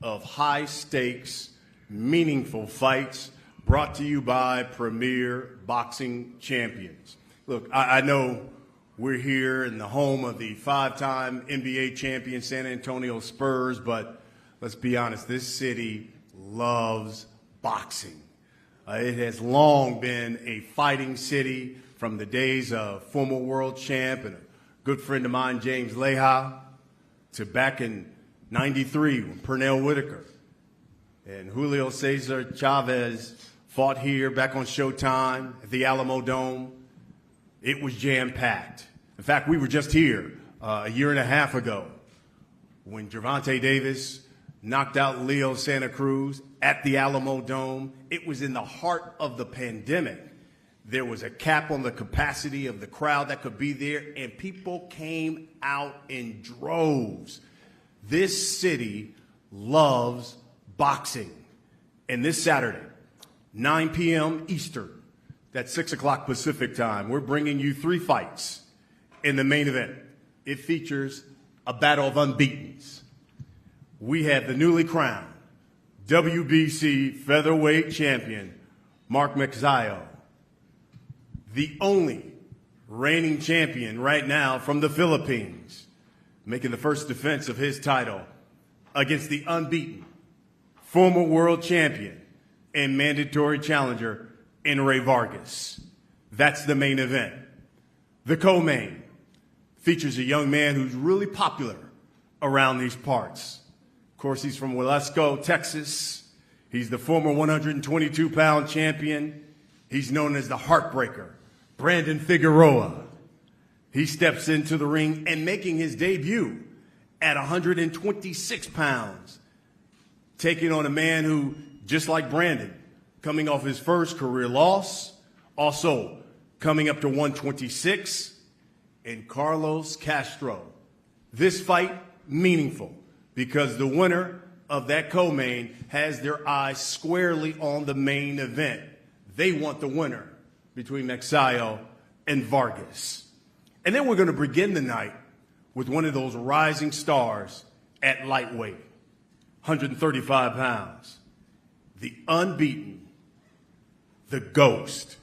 of high-stakes, meaningful fights brought to you by Premier Boxing Champions. Look, I know we're here in the home of the five-time NBA champion San Antonio Spurs, but let's be honest, this city loves boxing. It has long been a fighting city from the days of former world champ and a good friend of mine, James Leija, to back in '93 when Pernell Whitaker and Julio Cesar Chavez fought here back on Showtime at the Alamo Dome. It was jam-packed. In fact, we were just here a year and a half ago when Gervonta Davis knocked out Leo Santa Cruz at the Alamo Dome. It was in the heart of the pandemic. There was a cap on the capacity of the crowd that could be there, and people came out in droves. This city loves boxing. And this Saturday, 9 p.m. Eastern, that's 6 o'clock Pacific time, we're bringing you 3 fights in the main event. It features a battle of unbeatens. We have the newly crowned WBC featherweight champion, Mark Magsayo, the only reigning champion right now from the Philippines, making the first defense of his title against the unbeaten former world champion and mandatory challenger, Enray Vargas. That's the main event. The co-main features a young man who's really popular around these parts. Of course, he's from Wilesco, Texas. He's the former 122-pound champion. He's known as the Heartbreaker, Brandon Figueroa. He steps into the ring and making his debut at 126 pounds, taking on a man who, just like Brandon, coming off his first career loss, also coming up to 126, and Carlos Castro. This fight, meaningful, because the winner of that co-main has their eyes squarely on the main event. They want the winner between Magsayo and Vargas. And then we're going to begin the night with one of those rising stars at lightweight, 135 pounds, the unbeaten, the ghost,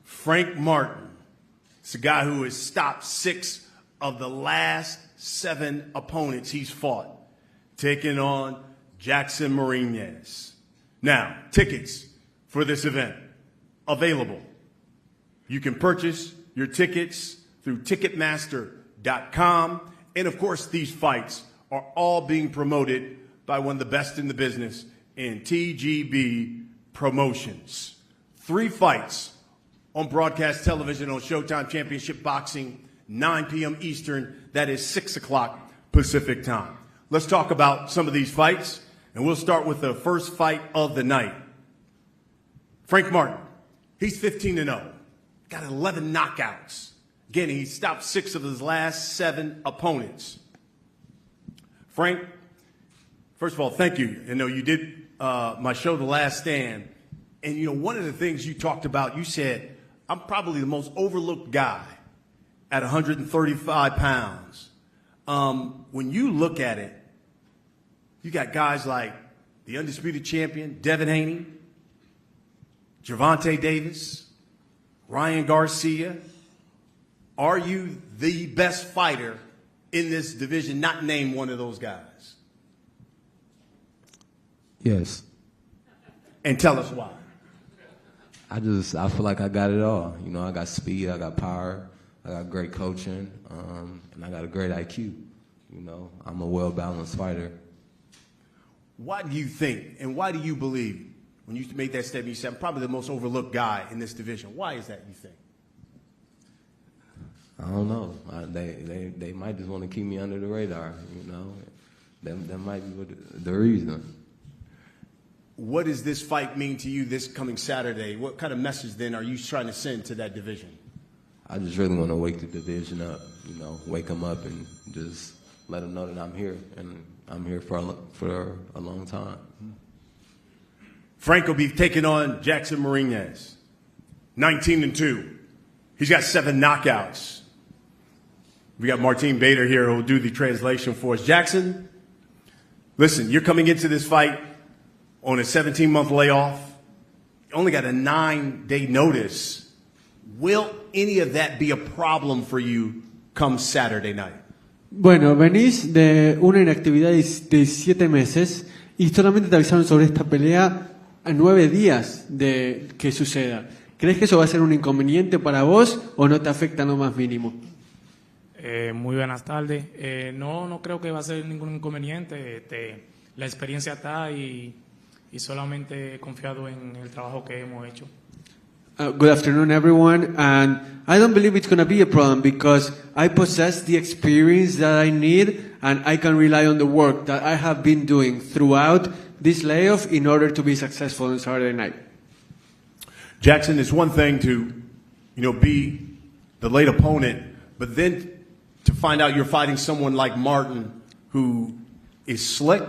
Frank Martin. It's a guy who has stopped 6 of the last 7 opponents he's fought, taking on Jackson Mariñez. Now, tickets for this event available. You can purchase your tickets through Ticketmaster.com. And of course, these fights are all being promoted by one of the best in the business in TGB Promotions. 3 fights on broadcast television on Showtime Championship Boxing, 9 p.m. Eastern. That is 6 o'clock Pacific time. Let's talk about some of these fights, and we'll start with the first fight of the night. Frank Martin, he's 15-0, got 11 knockouts. Again, he stopped 6 of his last 7 opponents. Frank, first of all, thank you. You know, you did my show, The Last Stand, and, you know, one of the things you talked about, you said, I'm probably the most overlooked guy at 135 pounds. When you look at it, you got guys like the undisputed champion, Devin Haney, Gervonta Davis, Ryan Garcia. Are you the best fighter in this division? Not name one of those guys. Yes. And tell us why. I feel like I got it all. You know, I got speed, I got power, I got great coaching, and I got a great IQ. You know, I'm a well-balanced fighter. Why do you think, and why do you believe, when you made that statement, you said, I'm probably the most overlooked guy in this division? Why is that, you think? I don't know. They might just want to keep me under the radar, you know. That might be the reason. What does this fight mean to you this coming Saturday? What kind of message, then, are you trying to send to that division? I just really want to wake the division up, you know, wake them up and just let them know that I'm here, and I'm here for a long time. Frank will be taking on Jackson Mariñez, 19-2. He's got 7 knockouts. We got Martine Bader here who will do the translation for us. Jackson, Listen, you're coming into this fight on a 17-month layoff. You only got a 9-day notice. Will any of that be a problem for you come Saturday night? Bueno, venís de una inactividad de 7 meses y solamente te avisaron sobre esta pelea a 9 días de que suceda. ¿Crees que eso va a ser un inconveniente para vos o no te afecta en lo más mínimo? Muy buenas tardes. No creo que va a ser ningún inconveniente. La experiencia está y solamente he confiado en el trabajo que hemos hecho. Good afternoon, everyone. And I don't believe it's going to be a problem because I possess the experience that I need and I can rely on the work that I have been doing throughout this layoff in order to be successful on Saturday night. Jackson, it's one thing to, be the late opponent, but then to find out you're fighting someone like Martin who is slick,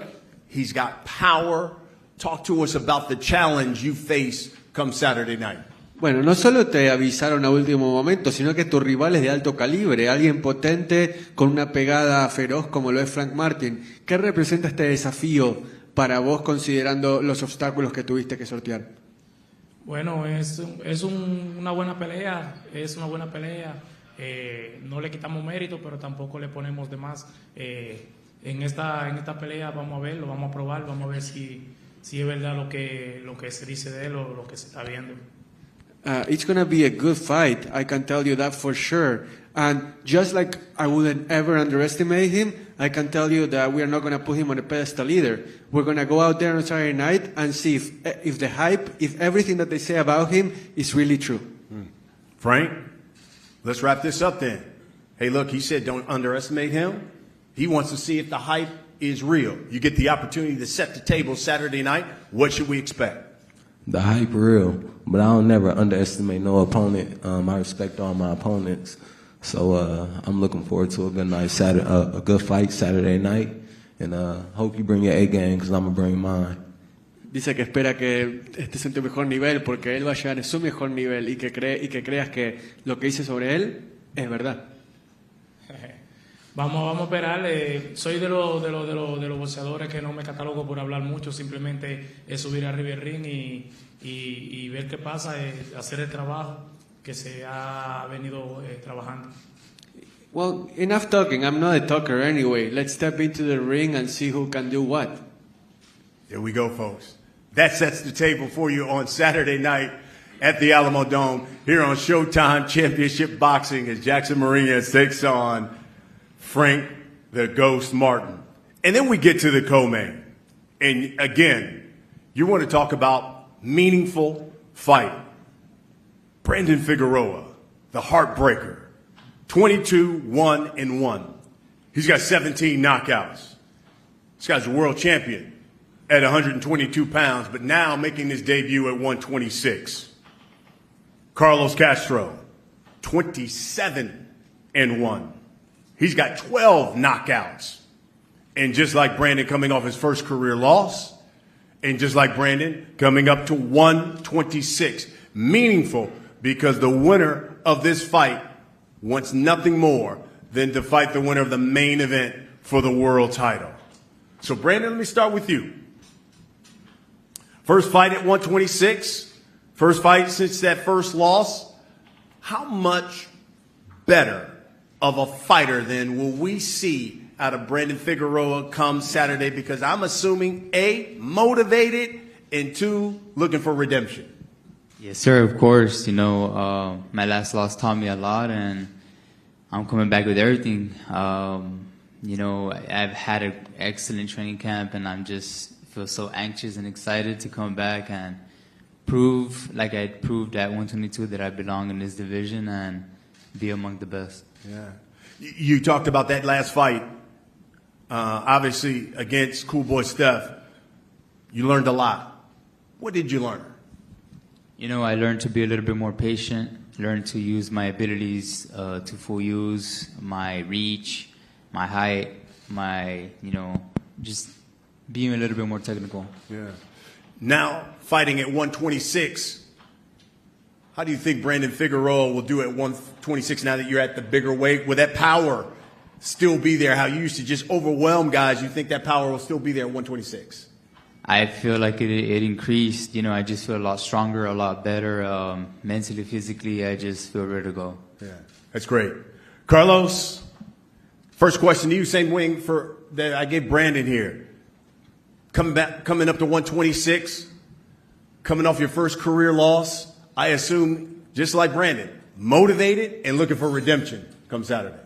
he's got power. Talk to us about the challenge you face come Saturday night. Bueno, no solo te avisaron a último momento, sino que tu rival es de alto calibre, alguien potente con una pegada feroz como lo es Frank Martin. ¿Qué representa este desafío para vos considerando los obstáculos que tuviste que sortear? Bueno, es una buena pelea, no le quitamos mérito, pero tampoco le ponemos de más. En esta pelea vamos a verlo, vamos a probar, vamos a ver si es verdad lo que se dice de él o lo que se está viendo. It's going to be a good fight, I can tell you that for sure. And just like I wouldn't ever underestimate him, I can tell you that we are not going to put him on a pedestal either. We're going to go out there on Saturday night and see if the hype, if everything that they say about him is really true. Frank, let's wrap this up then. Hey, look, he said don't underestimate him. He wants to see if the hype is real. You get the opportunity to set the table Saturday night. What should we expect? The hype real, but I don't never underestimate no opponent. I respect all my opponents, so I'm looking forward to a good night, a good fight Saturday night, and hope you bring your A game because I'm gonna bring mine. Dice que espera que estés en tu mejor nivel porque él va a llegar en su mejor nivel y que creas que lo que dice sobre él es verdad. Vamos a esperar. Soy de los boxeadores que no me catalogo por hablar mucho, simplemente es subir arriba del ring y ver qué pasa, hacer el trabajo que se ha venido trabajando. Well, enough talking. I'm not a talker anyway. Let's step into the ring and see who can do what. There we go, folks. That sets the table for you on Saturday night at the Alamo Dome here on Showtime Championship Boxing as Jackson Mariñez takes on Frank the Ghost Martin. And then we get to the co-main. And again, you want to talk about meaningful fight. Brandon Figueroa, the heartbreaker, 22-1-1. He's got 17 knockouts. This guy's a world champion at 122 pounds, but now making his debut at 126. Carlos Castro, 27-1. He's got 12 knockouts. And just like Brandon coming off his first career loss, and just like Brandon coming up to 126. Meaningful because the winner of this fight wants nothing more than to fight the winner of the main event for the world title. So Brandon, let me start with you. First fight at 126, first fight since that first loss. How much better of a fighter then will we see out of Brandon Figueroa come Saturday? Because I'm assuming A, motivated, and 2, looking for redemption. Yes, sir, of course. My last loss taught me a lot, and I'm coming back with everything. I've had an excellent training camp, and I'm just feel so anxious and excited to come back and prove, like I proved at 122, that I belong in this division and be among the best. Yeah. You talked about that last fight, obviously against Cool Boy Steph. You learned a lot. What did you learn? I learned to be a little bit more patient, learned to use my abilities to full use, my reach, my height, just being a little bit more technical. Yeah. Now, fighting at 126, how do you think Brandon Figueroa will do at 126 now that you're at the bigger weight? Will that power still be there? How you used to just overwhelm guys. You think that power will still be there at 126? I feel like it increased. You know, I just feel a lot stronger, a lot better, mentally, physically. I just feel ready to go. Yeah, that's great. Carlos, first question to you, same wing that I gave Brandon here. Coming up to 126, coming off your first career loss, I assume, just like Brandon, motivated and looking for redemption come Saturday.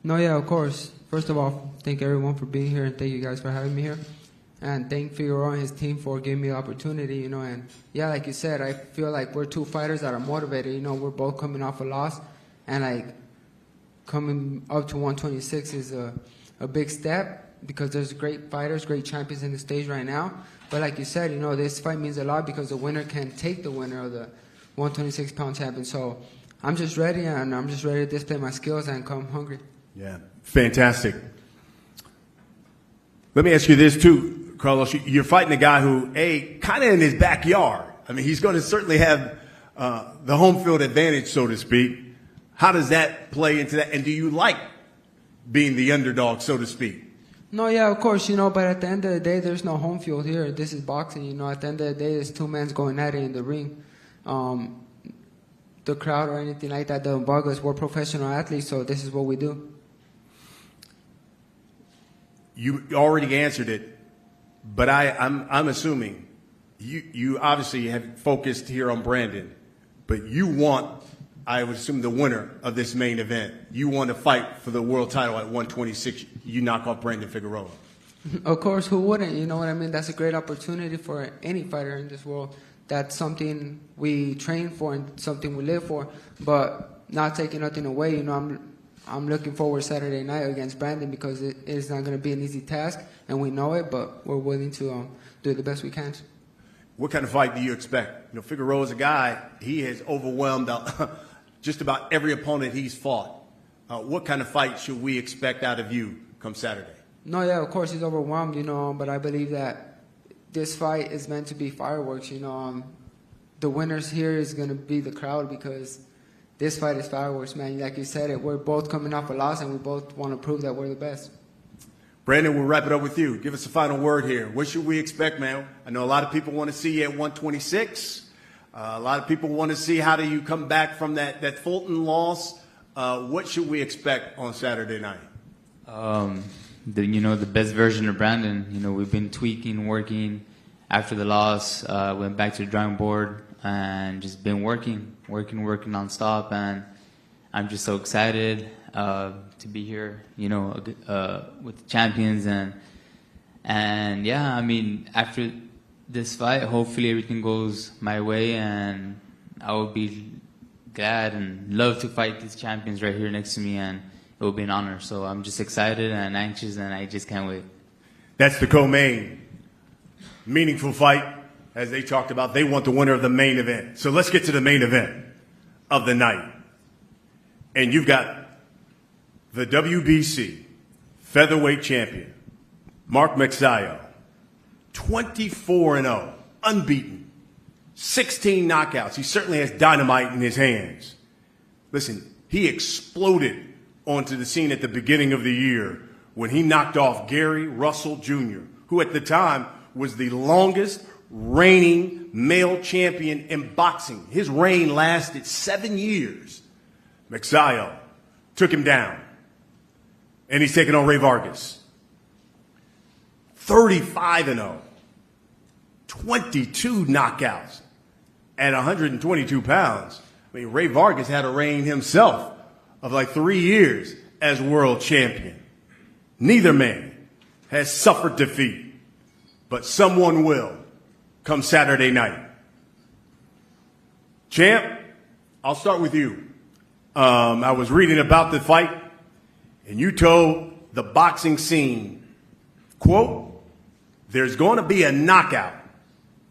No, yeah, of course. First of all, thank everyone for being here, and thank you guys for having me here. And thank Figueroa and his team for giving me the opportunity, you know. And, yeah, like you said, I feel like we're two fighters that are motivated. You know, we're both coming off a loss. And, like, coming up to 126 is a big step because there's great fighters, great champions in the stage right now. But like you said, you know, this fight means a lot because the winner can take the winner of the 126-pound champion. So I'm just ready, and I'm just ready to display my skills and come hungry. Yeah, fantastic. Let me ask you this, too, Carlos. You're fighting a guy who, kind of in his backyard. I mean, he's going to certainly have the home field advantage, so to speak. How does that play into that? And do you like being the underdog, so to speak? No, yeah, of course, you know, but at the end of the day, there's no home field here. This is boxing, you know. At the end of the day, there's two men going at it in the ring. The crowd or anything like that doesn't bug us. We're professional athletes, so this is what we do. You already answered it, but I'm assuming you obviously have focused here on Brandon, but you want, I would assume, the winner of this main event. You want to fight for the world title at 126. You knock off Brandon Figueroa. Of course, who wouldn't? You know what I mean? That's a great opportunity for any fighter in this world. That's something we train for and something we live for, but not taking nothing away. You know, I'm looking forward Saturday night against Brandon because it is not going to be an easy task, and we know it, but we're willing to do the best we can. What kind of fight do you expect? You know, Figueroa's a guy, he has overwhelmed just about every opponent he's fought. What kind of fight should we expect out of you come Saturday? No, yeah, of course he's overwhelmed, you know, but I believe that this fight is meant to be fireworks, you know. The winners here is going to be the crowd because this fight is fireworks, man. Like you said, we're both coming off a loss, and we both want to prove that we're the best. Brandon, we'll wrap it up with you. Give us a final word here. What should we expect, man? I know a lot of people want to see you at 126. A lot of people want to see how do you come back from that Fulton loss. What should we expect on Saturday night? The best version of Brandon. You know, we've been tweaking, working. After the loss, went back to the drawing board and just been working nonstop. And I'm just so excited to be here, you know, with the champions. And yeah, I mean, after this fight, hopefully everything goes my way, and I will be glad and love to fight these champions right here next to me, and it will be an honor. So I'm just excited and anxious, and I just can't wait. That's the co-main. Meaningful fight, as they talked about. They want the winner of the main event. So let's get to the main event of the night. And you've got the WBC featherweight champion, Mark Magsayo, 24-0, unbeaten, 16 knockouts. He certainly has dynamite in his hands. Listen, he exploded onto the scene at the beginning of the year when he knocked off Gary Russell Jr., who at the time was the longest reigning male champion in boxing. His reign lasted 7 years. Magsayo took him down, and he's taking on Rey Vargas. 35-0, 22 knockouts at 122 pounds. I mean, Rey Vargas had a reign himself of like 3 years as world champion. Neither man has suffered defeat, but someone will come Saturday night. Champ, I'll start with you. I was reading about the fight, and you told the boxing scene, quote, "There's going to be a knockout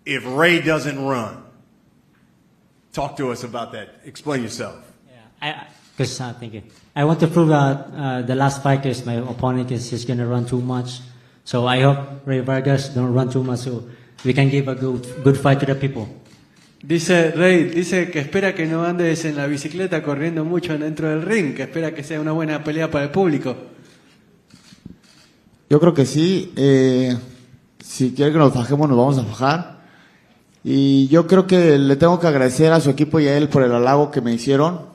if Rey doesn't run." Talk to us about that. Explain yourself. Yeah, thank you. I want to prove that the last fight is my opponent is just going to run too much. So I hope Rey Vargas don't run too much so we can give a good fight to the people. Dice Rey, dice que espera que no andes en la bicicleta corriendo mucho dentro del ring, que espera que sea una buena pelea para el público. Yo creo que sí. Si quiere que nos fajemos, nos vamos a fajar. Y yo creo que le tengo que agradecer a su equipo y a él por el halago que me hicieron,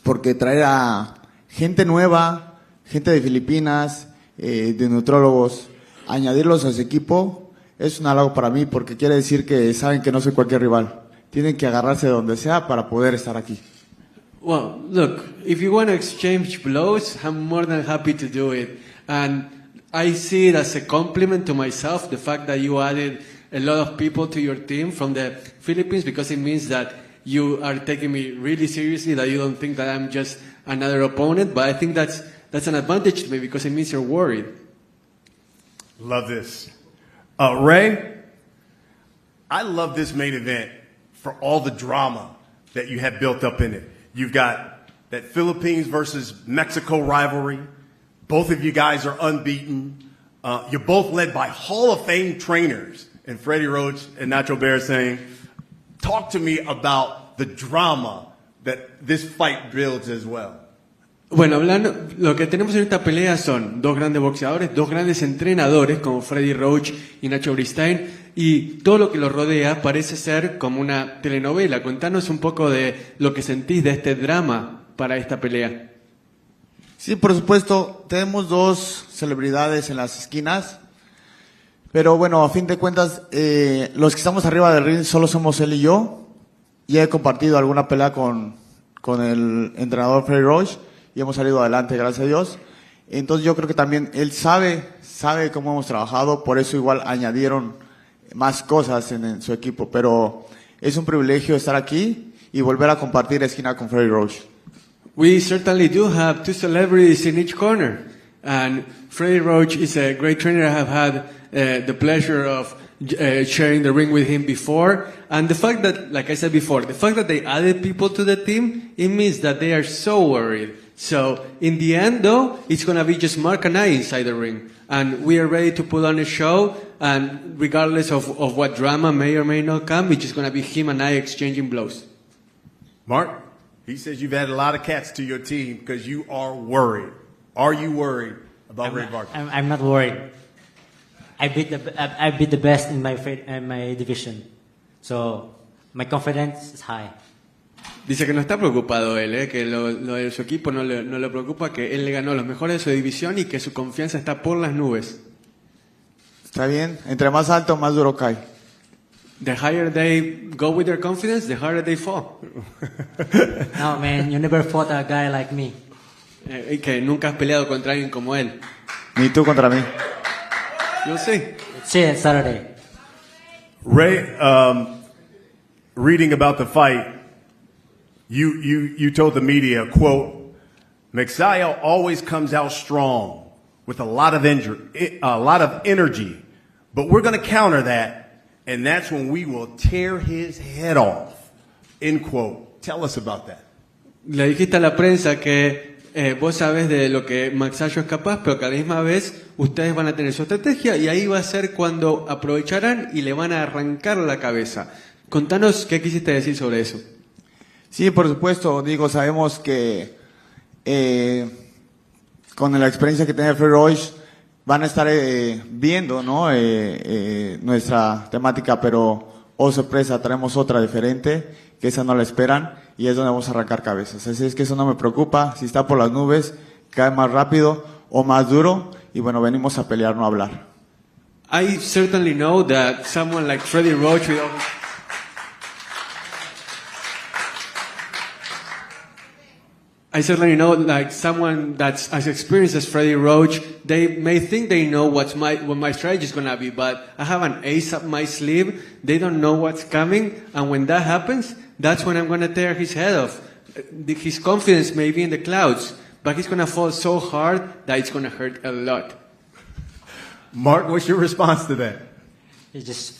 porque traer a gente nueva, gente de Filipinas, de nutrólogos, añadirlos a su equipo, es un halago para mí, porque quiere decir que saben que no soy cualquier rival. Tienen que agarrarse de donde sea para poder estar aquí. Well, look, if you want to exchange blows, I'm more than happy to do it. And I see it as a compliment to myself, the fact that you added a lot of people to your team from the Philippines, because it means that you are taking me really seriously, that you don't think that I'm just another opponent. But I think that's an advantage to me, because it means you're worried. Love this. Ray, I love this main event for all the drama that you have built up in it. You've got that Philippines versus Mexico rivalry. Both of you guys are unbeaten. You're both led by Hall of Fame trainers, and Freddie Roach and Nacho Bear saying, talk to me about the drama that this fight builds as well. Bueno, hablando, lo que tenemos en esta pelea son dos grandes boxeadores, dos grandes entrenadores como Freddie Roach y Nacho Bristein, y todo lo que los rodea parece ser como una telenovela. Contanos un poco de lo que sentís de este drama para esta pelea. Sí, por supuesto, tenemos dos celebridades en las esquinas, pero bueno, a fin de cuentas, los que estamos arriba del ring solo somos él y yo. Ya he compartido alguna pelea con el entrenador Freddie Roach y hemos salido adelante, gracias a Dios. Entonces yo creo que también él sabe cómo hemos trabajado, por eso igual añadieron más cosas en su equipo, pero es un privilegio estar aquí y volver a compartir esquina con Freddie Roach. We certainly do have two celebrities in each corner, and Freddie Roach is a great trainer. I have had the pleasure of sharing the ring with him before, and the fact that, like I said before, the fact that they added people to the team, it means that they are so worried. So in the end, though, it's going to be just Mark and I inside the ring, and we are ready to put on a show, and regardless of what drama may or may not come, it's just going to be him and I exchanging blows. Mark, he says you've added a lot of cats to your team because you are worried. Are you worried about Ray Vargas? I'm not worried. I beat the best in my division, so my confidence is high. Dice que no está preocupado él, que lo de su equipo no le preocupa, que él le ganó a los mejores de su división y que su confianza está por las nubes. Está bien, entre más alto, más duro cae. The higher they go with their confidence, the harder they fall. No, man, you never fought a guy like me. Y que nunca has peleado contra alguien como él. Ni tú contra mí. You'll see. See you Saturday. Ray, reading about the fight, you told the media, quote, Magsayo always comes out strong with a lot of energy, but we're going to counter that, and that's when we will tear his head off, end quote. Tell us about that. Le dijiste a la prensa que vos sabés de lo que Magsayo es capaz, pero que a la misma vez ustedes van a tener su estrategia y ahí va a ser cuando aprovecharán y le van a arrancar la cabeza. Contanos qué quisiste decir sobre eso. Sí, por supuesto, digo, sabemos que con la experiencia que tiene Freddie Roach van a estar viendo, ¿no? Nuestra temática, pero oh sorpresa, traemos otra diferente, que esa no la esperan y es donde vamos a arrancar cabezas. Así es que eso no me preocupa, si está por las nubes, cae más rápido o más duro y bueno, venimos a pelear, no a hablar. I certainly know that someone like Freddie Roach with all I certainly know, like someone that's as experienced as Freddie Roach, they may think they know what my strategy is going to be, but I have an ace up my sleeve. They don't know what's coming, and when that happens, that's when I'm going to tear his head off. His confidence may be in the clouds, but he's going to fall so hard that it's going to hurt a lot. Mark, what's your response to that? It's just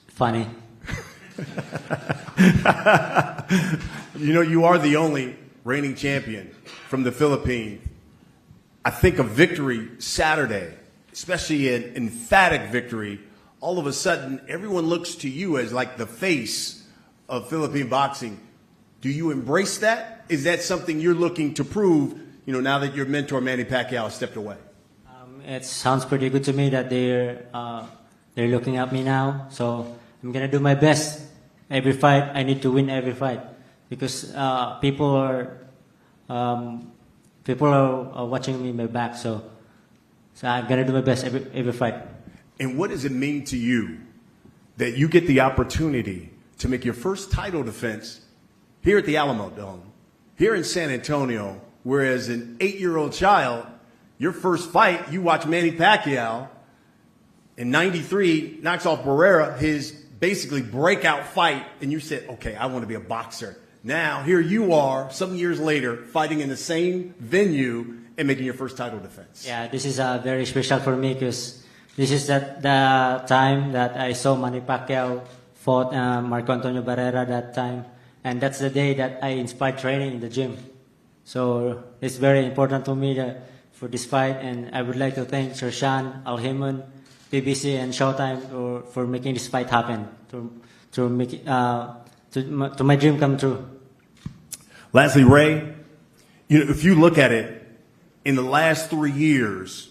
funny. You know, you are the only reigning champion from the Philippines. I think a victory Saturday, especially an emphatic victory, all of a sudden everyone looks to you as like the face of Philippine boxing. Do you embrace that? Is that something you're looking to prove, you know, now that your mentor Manny Pacquiao has stepped away? it sounds pretty good to me that they're looking at me now. So I'm gonna do my best. Every fight, I need to win every fight because people are watching me my back. So I'm gonna do my best every fight. And what does it mean to you that you get the opportunity to make your first title defense here at the Alamo Dome, here in San Antonio, whereas an 8-year-old child, your first fight, you watch Manny Pacquiao in 93, knocks off Barrera, his basically breakout fight, and you said, okay, I want to be a boxer. Now, here you are, some years later, fighting in the same venue and making your first title defense. Yeah, this is very special for me because this is the time that I saw Manny Pacquiao fought Marco Antonio Barrera that time. And that's the day that I inspired training in the gym. So it's very important to me for this fight. And I would like to thank Sir Sean, Al Heyman, PBC, and Showtime for making this fight happen, to make it, to my dream come true. Lastly, Ray, you know, if you look at it, in the last 3 years,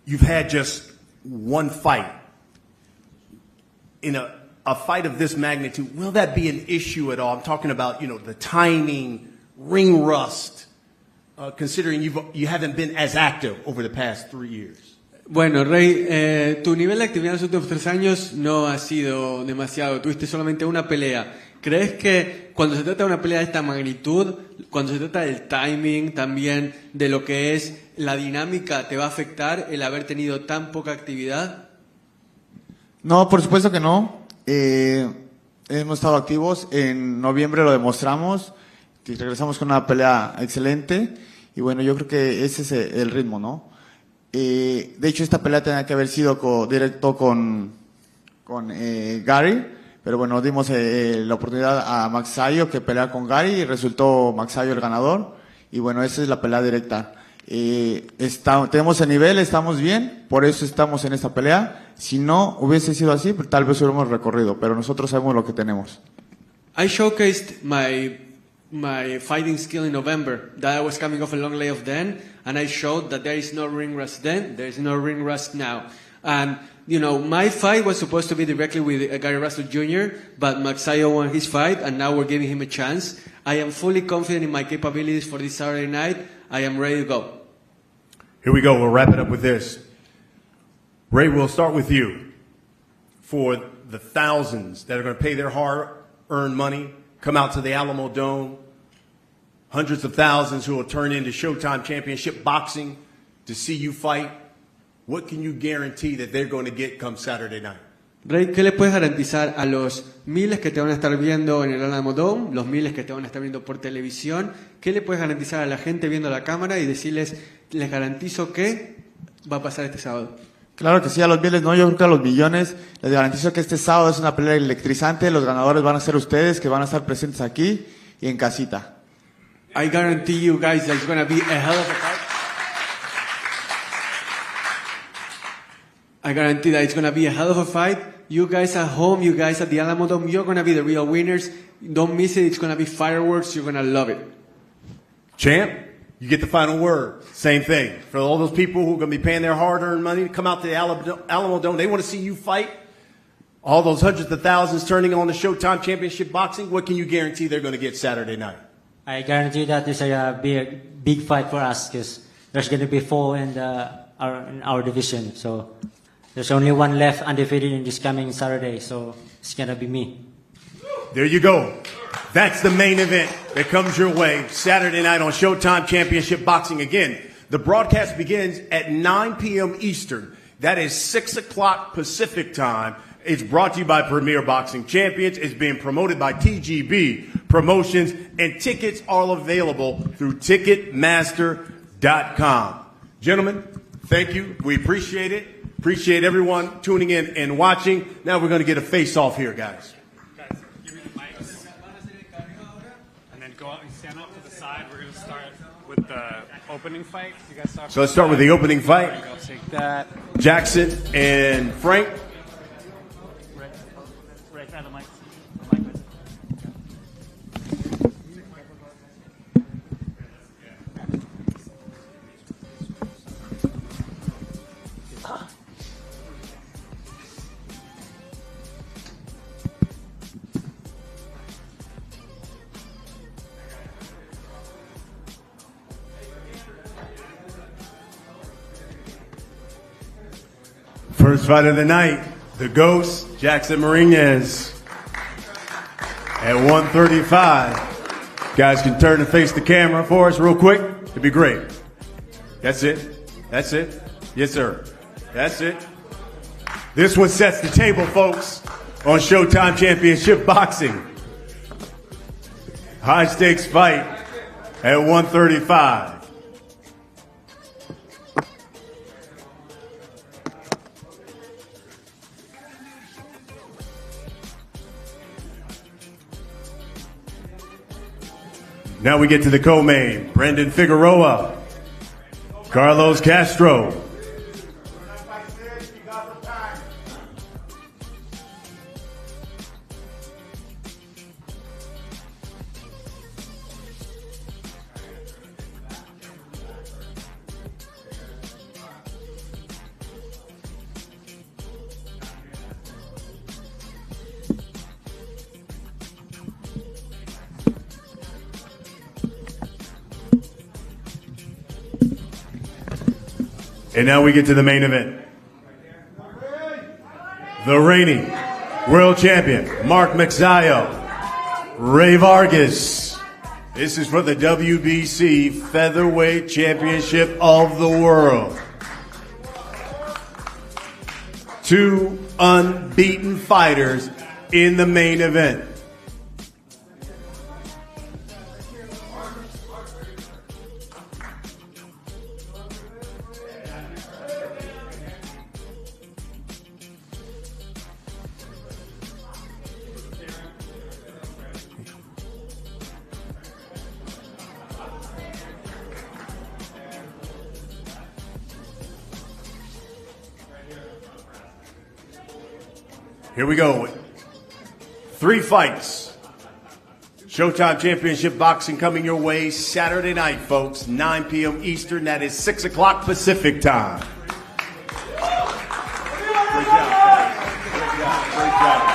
you've had just one fight. In a fight of this magnitude, will that be an issue at all? I'm talking about, you know, the timing, ring rust, considering you haven't been as active over the past 3 years. Bueno, Rey, tu nivel de actividad en los últimos 3 años no ha sido demasiado. Tuviste solamente una pelea. ¿Crees que cuando se trata de una pelea de esta magnitud, cuando se trata del timing, también de lo que es la dinámica, te va a afectar el haber tenido tan poca actividad? No, por supuesto que no. Hemos estado activos. En noviembre lo demostramos. Y regresamos con una pelea excelente. Y bueno, yo creo que ese es el ritmo, ¿no? De hecho, esta pelea tenía que haber sido directo con Gary. Pero bueno, dimos la oportunidad a Magsayo que pelea con Gary y resultó Magsayo el ganador. Y bueno, esa es la pelea directa. Tenemos el nivel, estamos bien, por eso estamos en esta pelea. Si no hubiese sido así, tal vez hubiéramos recorrido, pero nosotros sabemos lo que tenemos. I showcased my fighting skill in November, that I was coming off a long layoff then, and I showed that there is no ring rust then, there is no ring rust now. And, you know, my fight was supposed to be directly with Gary Russell Jr., but Magsayo won his fight, and now we're giving him a chance. I am fully confident in my capabilities for this Saturday night. I am ready to go. Here we go. We'll wrap it up with this. Ray, we'll start with you. For the thousands that are going to pay their hard-earned money, come out to the Alamo Dome, hundreds of thousands who will turn into Showtime Championship Boxing to see you fight, what can you guarantee that they're going to get come Saturday night? Ray, ¿qué le puedes garantizar a los miles que te van a estar viendo en el Alamo Dome, los miles que te van a estar viendo por televisión? ¿Qué le puedes garantizar a la gente viendo la cámara y decirles, les garantizo que va a pasar este sábado? Claro que sí, a los miles no, yo creo que a los millones les garantizo que este sábado es una pelea electrizante, los ganadores van a ser ustedes que van a estar presentes aquí y en casita. I guarantee you guys that it's going to be a hell of a fight. I guarantee that it's going to be a hell of a fight. You guys at home, you guys at the Alamo Dome, you're going to be the real winners. Don't miss it. It's going to be fireworks. You're going to love it. Champ, you get the final word. Same thing. For all those people who are going to be paying their hard-earned money to come out to the Alamo Dome, they want to see you fight. All those hundreds of thousands turning on the Showtime Championship Boxing, what can you guarantee they're going to get Saturday night? I guarantee that this is a big fight for us because there's going to be 4 in our division. So there's only one left undefeated in this coming Saturday. So it's going to be me. There you go. That's the main event that comes your way Saturday night on Showtime Championship Boxing. Again, the broadcast begins at 9 p.m. Eastern. That is 6 o'clock Pacific time. It's brought to you by Premier Boxing Champions. It's being promoted by TGB Promotions, and tickets are available through Ticketmaster.com. Gentlemen, thank you. We appreciate it. Appreciate everyone tuning in and watching. Now we're going to get a face-off here, guys. Guys, give me the mics. And then go out and stand up to the side. We're going to start with the opening fight. You guys start. So let's start with the opening fight. I'll take that. Jackson and Frank. Right, the mic. First fight of the night, the Ghost, Jackson Marinez. At 135. Guys can turn and face the camera for us real quick. It'd be great. That's it. That's it. Yes, sir. That's it. This one sets the table, folks, on Showtime Championship Boxing. High stakes fight at 135. Now we get to the co-main. Brendan Figueroa, Carlos Castro. And now we get to the main event. The reigning world champion, Mark Magsayo, Ray Vargas. This is for the WBC Featherweight Championship of the World. Two unbeaten fighters in the main event. Here we go. 3 fights. Showtime Championship Boxing coming your way Saturday night, folks. 9 p.m. Eastern. That is 6 o'clock Pacific time. Great job. Great job.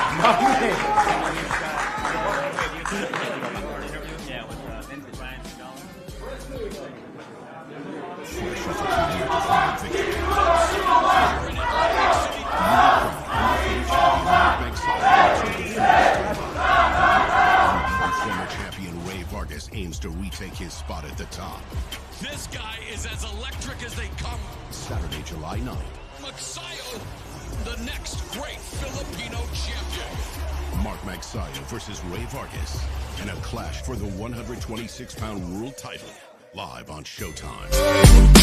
Former champion Ray Vargas aims to retake his spot at the top. This guy is as electric as they come. Saturday, July 9th. Magsayo, the next great Filipino champion. Mark Magsayo versus Ray Vargas in a clash for the 126-pound world title. Live on Showtime.